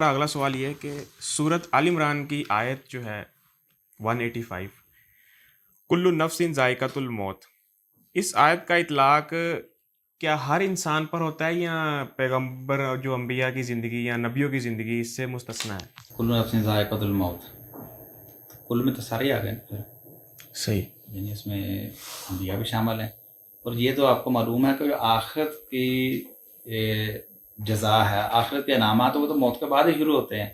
اگلا سوال یہ ہے کہ سورت آل عمران کی آیت جو ہے 185 کل نفس ذائقۃ الموت، اس آیت کا اطلاق کیا ہر انسان پر ہوتا ہے یا پیغمبر جو انبیاء کی زندگی یا نبیوں کی زندگی اس سے مستثنیٰ ہے؟ کل نفس ذائقۃ الموت، کل میں تو سارے ہی آ گئے پھر صحیح، یعنی اس میں انبیاء بھی شامل ہیں. اور یہ تو آپ کو معلوم ہے کہ جو آخرت کی جزا ہے، آخرت کے انعامات وہ تو موت کے بعد ہی شروع ہوتے ہیں.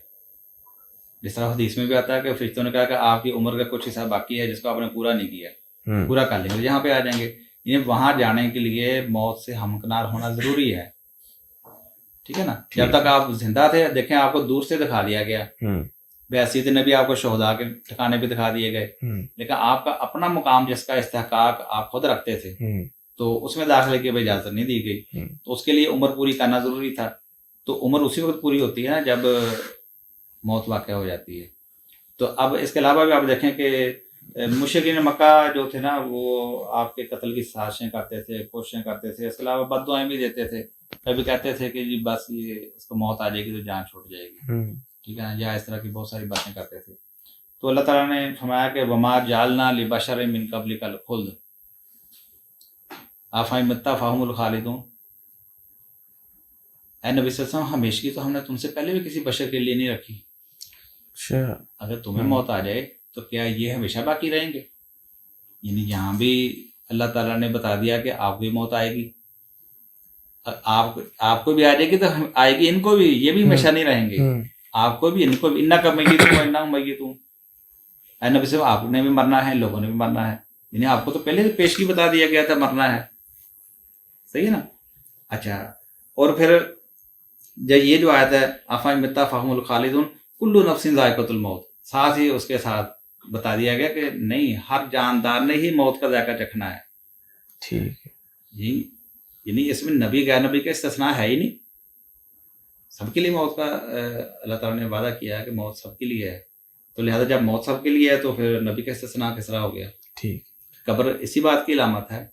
جس طرح حدیث میں بھی آتا ہے کہ فرشتوں نے کہا کہ آپ کی عمر کا کچھ حصہ باقی ہے جس کو آپ نے پورا نہیں کیا، پورا کر لیں گے، یہاں پہ آ جائیں گے. یعنی وہاں جانے کے لیے موت سے ہمکنار ہونا ضروری ہے، ٹھیک ہے نا. جب تک آپ زندہ تھے، دیکھیں آپ کو دور سے دکھا دیا گیا، بحیثیت نبی آپ کو شہداء کے ٹھکانے پہ دکھا دیے گئے، لیکن آپ کا اپنا مقام جس کا استحقاق آپ خود رکھتے تھے تو اس میں داخلے کی اجازت نہیں دی گئی. تو اس کے لیے عمر پوری کرنا ضروری تھا. تو عمر اسی وقت پوری ہوتی ہے نا جب موت واقع ہو جاتی ہے. تو اب اس کے علاوہ بھی آپ دیکھیں کہ مشرکین مکہ جو تھے نا وہ آپ کے قتل کی سازشیں کرتے تھے، کوششیں کرتے تھے، اس کے علاوہ بد دعائیں بھی دیتے تھے. کبھی کہتے تھے کہ جی بس یہ اس کو موت آ جائے گی تو جان چھوٹ جائے گی، ٹھیک ہے نا، یا اس طرح کی بہت ساری باتیں کرتے تھے. تو اللہ تعالیٰ نے فرمایا کہ وما جعلنا لبشر من قبلک الخلد افإن مت فهم الخالدون. اے نبی صلی اللہ علیہ وسلم، ہمیشگی تو ہم نے تم سے پہلے بھی کسی بشر کے لیے نہیں رکھی. اگر تمہیں موت آ جائے تو کیا یہ ہمیشہ باقی رہیں گے؟ یعنی یہاں بھی اللہ تعالیٰ نے بتا دیا کہ آپ کو بھی موت آئے گی، آپ کو بھی آ جائے گی تو آئے گی ان کو بھی، یہ بھی ہمیشہ نہیں رہیں گے. آپ کو بھی ان کو بھی، انک میتون وانا میتون. اے نبی صاحب، آپ نے بھی مرنا ہے، لوگوں نے بھی مرنا ہے. یعنی آپ کو تو پہلے پیشگی بتا دیا گیا تھا مرنا ہے، صحیح ہے نا. اچھا، اور پھر یہ جو آیت ہے افإن مت فهم الخالدون کل نفس ذائقۃ الموت، ساتھ ہی اس کے ساتھ بتا دیا گیا کہ نہیں، ہر جاندار نے ہی موت کا ذائقہ چکھنا ہے. ٹھیک ہے جی، یعنی اس میں نبی غیر نبی کا استثناء ہے ہی نہیں، سب کے لیے موت کا اللہ تعالیٰ نے وعدہ کیا ہے کہ موت سب کے لیے ہے. تو لہٰذا جب موت سب کے لیے ہے تو پھر نبی کا استثناء کس طرح ہو گیا؟ ٹھیک. قبر اسی بات کی علامت ہے.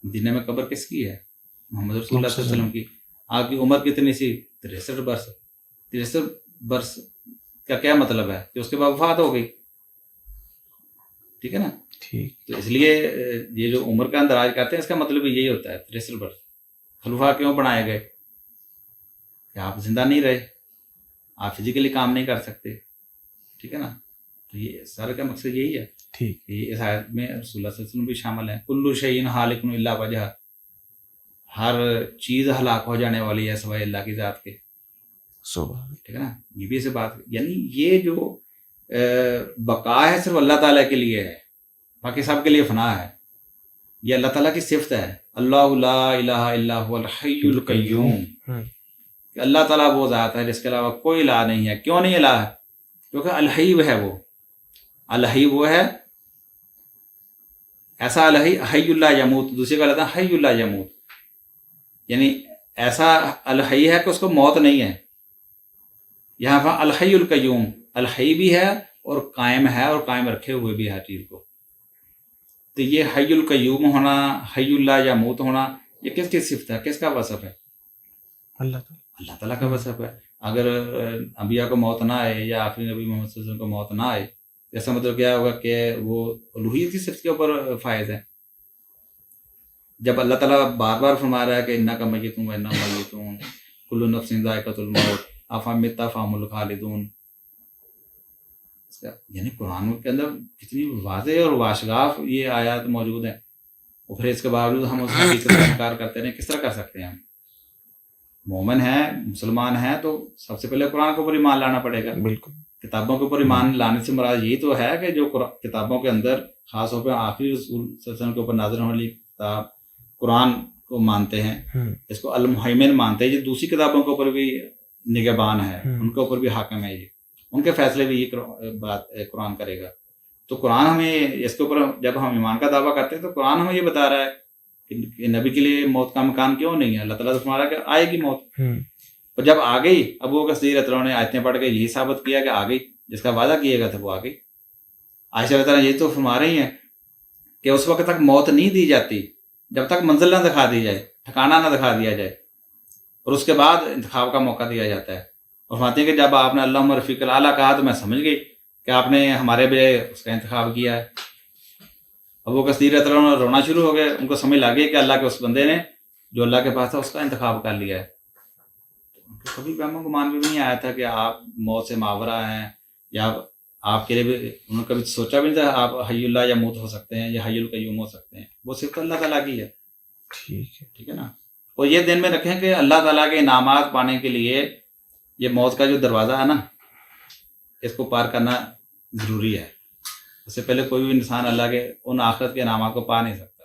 مدینہ میں قبر کس کی ہے؟ محمد رسول اللہ صلی اللہ علیہ وسلم کی. آپ کی عمر کتنی سی؟ 63 برس. 63 برس کا کیا مطلب ہے؟ کہ اس کے بعد وفات ہو گئی، ٹھیک ہے نا. ٹھیک. تو اس لیے یہ جو عمر کا اندراج کرتے ہیں اس کا مطلب یہی ہوتا ہے 63 برس. خلفاء کیوں بنائے گئے؟ کہ آپ زندہ نہیں رہے، آپ فزیکلی کام نہیں کر سکتے، ٹھیک ہے نا. تو یہ سارے کا مقصد یہی ہے. ٹھیک. اس آیت میں رسول اللہ صلی اللہ علیہ وسلم بھی شامل ہیں. کل شیء ہالک الا وجہہ، ہر چیز ہلاک ہو جانے والی ہے سوائے اللہ کی ذات کے، ٹھیک ہے نا. یہ بھی ایسے بات، یعنی یہ جو بقا ہے صرف اللہ تعالیٰ کے لیے ہے، باقی سب کے لیے فنا ہے. یہ اللہ تعالیٰ کی صفت ہے، اللہ لا الہ الا هو الحی القیوم. کہ اللہ تعالیٰ وہ ذات ہے جس کے علاوہ کوئی الہ نہیں ہے. کیوں نہیں الہ ہے؟ کیونکہ الحی ہے، وہ الحی وہ ہے، ایسا الحی حی اللہ یموت، دوسری کا لگتا ہے حی اللہ یموت، یعنی ایسا الحی ہے کہ اس کو موت نہیں ہے. یہاں پر الحی القیوم، الحی بھی ہے اور قائم ہے، اور قائم رکھے ہوئے بھی ہے ہر چیز کو. تو یہ حی القیوم ہونا، حی اللہ یموت ہونا، یہ کس کی صفت ہے، کس کا وصف ہے؟ اللہ تعالیٰ کا وصف ہے. اگر انبیاء کو موت نہ آئے یا آخری نبی محمد صلی اللہ علیہ وسلم کو موت نہ آئے، ایسا مطلب کیا ہوگا کہ وہ الوہیت کی صفت کے اوپر فائز ہے. جب اللہ تعالیٰ بار بار فرما رہا ہے کہ انک میتون وانا میتون کل نفس ذائقۃ الموت افإن مت فهم الخالدون، یعنی قرآن کے اندر کتنی واضح اور واشگاف یہ آیات موجود ہیں، اور پھر اس کے باوجود ہم اس حقیقت کا انکار کرتے ہیں. کس طرح کر سکتے ہیں؟ ہم مومن ہیں، مسلمان ہیں، تو سب سے پہلے قرآن کے اوپر ایمان لانا پڑے گا. بالکل. کتابوں کے اوپر ایمان لانے سے مراد یہی تو ہے کہ جو کتابوں کے اندر خاص طور پہ آخری رسول صلی اللہ علیہ وسلم کے اوپر نازل ہونے والی کتاب قرآن کو مانتے ہیں، اس کو المحیمن مانتے ہیں. یہ دوسری کتابوں کے اوپر بھی نگہبان ہے، ان کے اوپر بھی حاکم ہے، یہ ان کے فیصلے بھی یہ بات قرآن کرے گا. تو قرآن ہمیں اس کے اوپر جب ہم ایمان کا دعویٰ کرتے ہیں تو قرآن ہمیں یہ بتا رہا ہے کہ نبی کے لیے موت کا مکان کیوں نہیں ہے. اللہ تعالیٰ تو فرما رہا ہے کہ آئے گی موت، اور جب آ گئی ابو بکر صدیق رضی اللہ عنہ نے آیتیں پڑھ کے یہی ثابت کیا کہ آ گئی، جس کا وعدہ کیا گیا تھا وہ آ گئی. عائشہ رضی اللہ عنہ یہ تو فرما رہی ہیں کہ اس وقت تک موت نہیں دی جاتی جب تک منزل نہ دکھا دی جائے، ٹھکانہ نہ دکھا دیا جائے، اور اس کے بعد انتخاب کا موقع دیا جاتا ہے. اور فرماتے ہیں کہ جب آپ نے اللہم رفیق الاعلیٰ کہا تو میں سمجھ گئی کہ آپ نے ہمارے بجائے اس کا انتخاب کیا ہے. ابو کثیر رضی اللہ عنہ رونا شروع ہو گئے. ان کو سمجھ لگ گئی کہ اللہ کے اس بندے نے جو اللہ کے پاس تھا اس کا انتخاب کر لیا ہے. کبھی بھی ہم گمان بھی نہیں آیا تھا کہ آپ موت سے ماورا ہیں، یا آپ کے لیے بھی انہوں نے کبھی سوچا بھی نہیں تھا آپ حی اللہ یا موت ہو سکتے ہیں یا حی القیوم ہو سکتے ہیں. وہ صرف اللہ تعالیٰ کی ہے. ٹھیک ہے نا. اور یہ دین میں رکھیں کہ اللہ تعالیٰ کے انعامات پانے کے لیے یہ موت کا جو دروازہ ہے نا، اس کو پار کرنا ضروری ہے. اس سے پہلے کوئی بھی انسان اللہ کے ان آخرت کے انعامات کو پا نہیں سکتا.